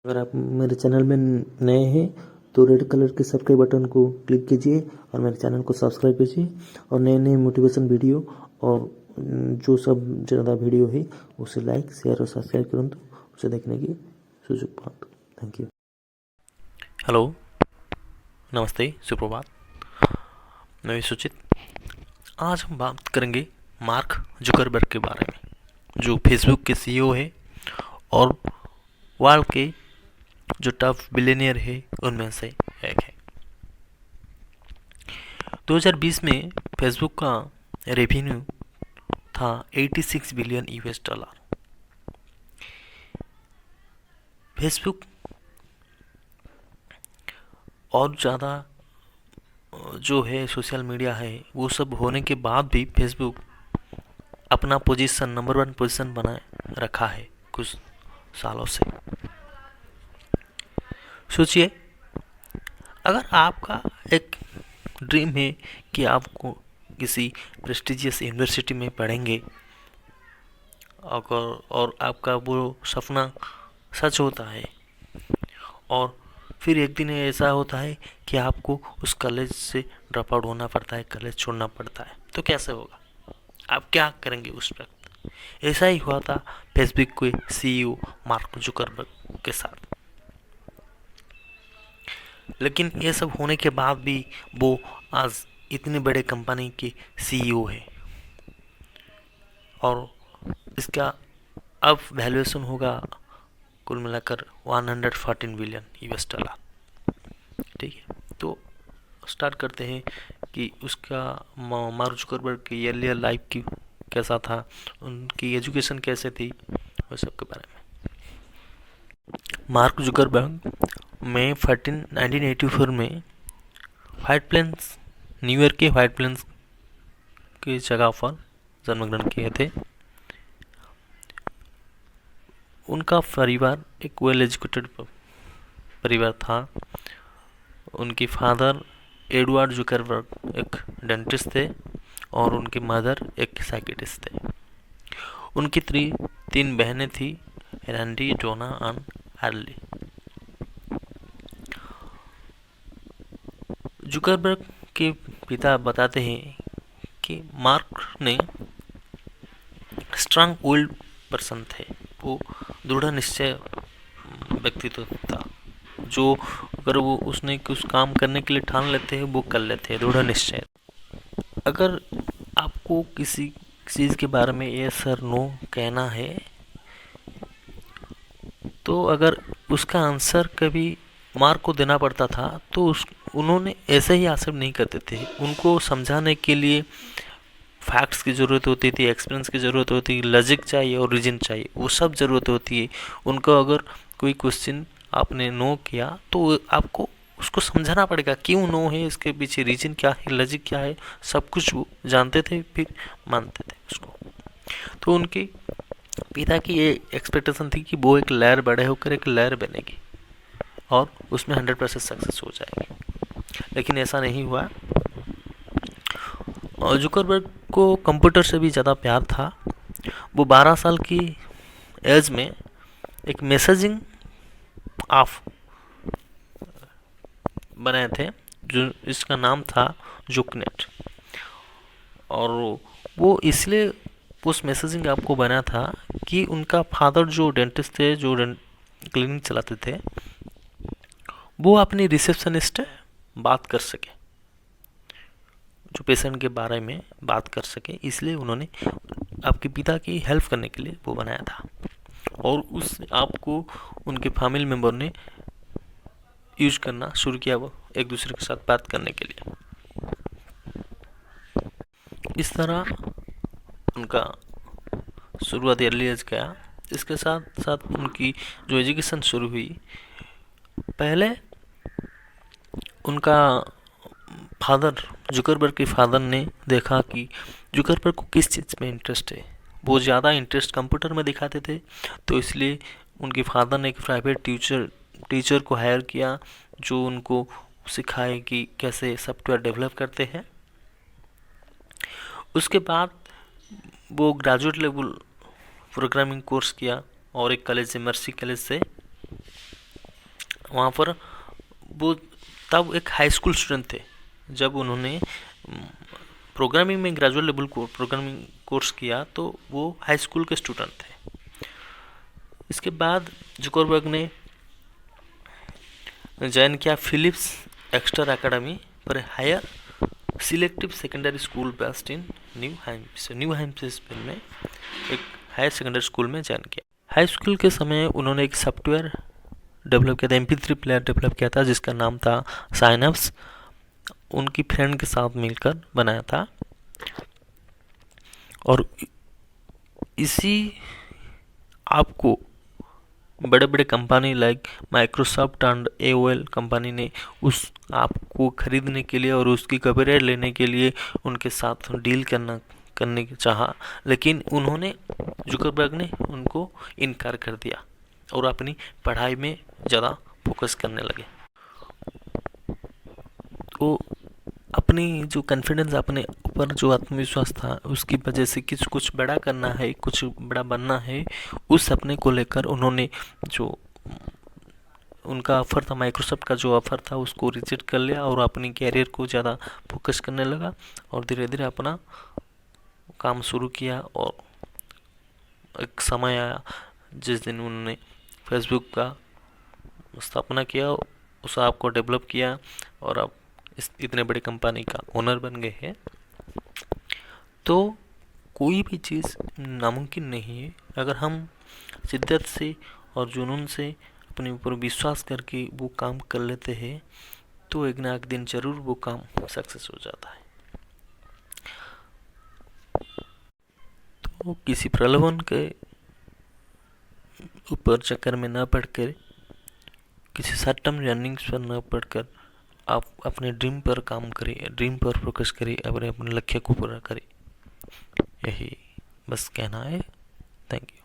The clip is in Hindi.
अगर आप मेरे चैनल में नए हैं तो रेड कलर के सब्सक्राइब बटन को क्लिक कीजिए और मेरे चैनल को सब्सक्राइब कीजिए और नए नए मोटिवेशन वीडियो और जो सब ज़्यादा वीडियो है उसे लाइक शेयर और सब्सक्राइब करंतु उसे देखने की सुযোগ पातु। Thank you. हेलो, नमस्ते, सुप्रभात। मैं विश्वजीत। आज हम बात करेंगे मार्क जुकरबर्ग के बारे में, जो फेसबुक के सीईओ है और वर्ल्ड के जो टॉप बिलियनियर है उनमें से एक है। 2020 में फेसबुक का रेवेन्यू था 86 बिलियन यूएस डॉलर। फेसबुक और ज़्यादा जो है सोशल मीडिया है वो सब होने के बाद भी फेसबुक अपना पोजीशन नंबर 1 पोजीशन बनाए रखा है कुछ सालों से। सोचिए, अगर आपका एक ड्रीम है कि आपको किसी प्रेस्टिजियस यूनिवर्सिटी में पढ़ेंगे और आपका वो सपना सच होता है और फिर एक दिन ऐसा होता है कि आपको उस कॉलेज से ड्रॉप आउट होना पड़ता है, कॉलेज छोड़ना पड़ता है, तो कैसे होगा? आप क्या करेंगे उस वक्त? ऐसा ही हुआ था फेसबुक के सीईओ मार्क जुकरबर्ग के साथ। लेकिन ये सब होने के बाद भी वो आज इतनी बड़े कंपनी के सीईओ है और इसका अब वैल्यूएशन होगा कुल मिलाकर 114 बिलियन यूएस डॉलर। ठीक है, तो स्टार्ट करते हैं कि उसका मार्क जुकरबर्ग की अर्लियर लाइफ की कैसा था, उनकी एजुकेशन कैसे थी, वो सब के बारे में। मार्क जुकरबर्ग मई 14 1984 में व्हाइट प्लेन्स, न्यूयॉर्क के व्हाइट प्लेन्स की जगह पर जन्मग्रहण किए थे। उनका परिवार एक वेल एजुकेटेड परिवार था। उनकी फादर एडवर्ड जुकरबर्ग एक डेंटिस्ट थे और उनकी मदर एक साइकियाट्रिस्ट थे। उनकी तीन बहनें थी, रैंडी, जोना और अर्ली। जुकरबर्ग के पिता बताते हैं कि मार्क ने स्ट्रांग विल्ड पर्सन थे। वो दृढ़ निश्चय व्यक्तित्व था, जो अगर वो उसने कुछ काम करने के लिए ठान लेते हैं वो कर लेते हैं, दृढ़ निश्चय। अगर आपको किसी चीज़ के बारे में यस और नो कहना है तो अगर उसका आंसर कभी मार्क को देना पड़ता था तो उन्होंने ऐसे ही आंसर नहीं करते थे। उनको समझाने के लिए फैक्ट्स की ज़रूरत होती थी, एक्सपीरियंस की ज़रूरत होती है, लॉजिक चाहिए और रीजन चाहिए, वो सब ज़रूरत होती है। उनको अगर कोई क्वेश्चन आपने नो किया तो आपको उसको समझाना पड़ेगा क्यों नो है, इसके पीछे रीजन क्या है, लॉजिक क्या है, सब कुछ वो जानते थे, फिर मानते थे उसको। तो उनके पिता की ये एक्सपेक्टेशन थी कि वो एक लहर बड़े होकर एक लहर बनेगी और उसमें 100% सक्सेस हो जाएगी। लेकिन ऐसा नहीं हुआ। और जुकरबर्ग को कंप्यूटर से भी ज़्यादा प्यार था। वो 12 साल की एज में एक मैसेजिंग ऑफ बनाए थे, जो इसका नाम था जुकनेट। और वो इसलिए उस मैसेजिंग ऐप को बना था कि उनका फादर जो डेंटिस्ट थे, जो क्लिनिक चलाते थे, वो अपनी रिसेप्शनिस्ट बात कर सके, जो पेशेंट के बारे में बात कर सके, इसलिए उन्होंने आपके पिता की हेल्प करने के लिए वो बनाया था। और उस ऐप को उनके फैमिली मेम्बर ने यूज करना शुरू किया, वो एक दूसरे के साथ बात करने के लिए। इस तरह उनका शुरुआती अर्ली एज गया। इसके साथ साथ उनकी जो एजुकेशन शुरू हुई, पहले उनका फादर, जुकरबर्ग के फादर ने देखा कि जुकरबर्ग को किस चीज़ में इंटरेस्ट है। वो ज़्यादा इंटरेस्ट कंप्यूटर में दिखाते थे, तो इसलिए उनके फादर ने एक प्राइवेट टीचर को हायर किया जो उनको सिखाए कि कैसे सॉफ्टवेयर डेवलप करते हैं। उसके बाद वो ग्रेजुएट लेवल प्रोग्रामिंग कोर्स किया और एक कॉलेज से, मर्सी कॉलेज से वहाँ पर वो तब एक हाई स्कूल स्टूडेंट थे जब उन्होंने प्रोग्रामिंग में ग्रेजुएट लेवल को प्रोग्रामिंग कोर्स किया, तो वो हाई स्कूल के स्टूडेंट थे। इसके बाद जुकरबर्ग ने ज्वाइन किया फिलिप्स एक्स्टर एकेडमी पर higher selective secondary school based in New Hampshire में एक हायर सेकेंडरी स्कूल में ज्वाइन किया। हाई स्कूल के समय उन्होंने एक सॉफ्टवेयर डेवलप किया था, MP3 प्लेयर डेवलप किया था जिसका नाम था साइनप्स। उनकी फ्रेंड के साथ मिलकर बनाया था और इसी आपको बड़े बड़े company like Microsoft and AOL company ने उस ऐप को खरीदने के लिए और उसकी कॉपीराइट लेने के लिए उनके साथ डील करने की चाहा, लेकिन उन्होंने जुकरबर्ग ने उनको इनकार कर दिया और अपनी पढ़ाई में ज़्यादा फोकस करने लगे। वो अपनी जो कॉन्फिडेंस, अपने ऊपर जो आत्मविश्वास था, उसकी वजह से कुछ बड़ा करना है, कुछ बड़ा बनना है, उस सपने को लेकर उन्होंने जो उनका ऑफ़र था, माइक्रोसॉफ्ट का जो ऑफ़र था, उसको रिजेक्ट कर लिया और अपनी कैरियर को ज़्यादा फोकस करने लगा और धीरे धीरे अपना काम शुरू किया। और एक समय आया जिस दिन उन्होंने फेसबुक का स्थापना किया, उस ऐप को डेवलप किया और अब इतने बड़े कंपनी का ओनर बन गए हैं। तो कोई भी चीज़ नामुमकिन नहीं है, अगर हम शिद्दत से और जुनून से अपने ऊपर विश्वास करके वो काम कर लेते हैं तो एक ना एक दिन जरूर वो काम सक्सेस हो जाता है। तो किसी प्रलोभन के ऊपर चक्कर में न पड़कर, किसी शॉर्ट टर्म रनिंग्स पर न पड़कर आप अपने ड्रीम पर काम करें, ड्रीम पर फोकस करें, अपने लक्ष्य को पूरा करें। यही बस कहना है। Thank you.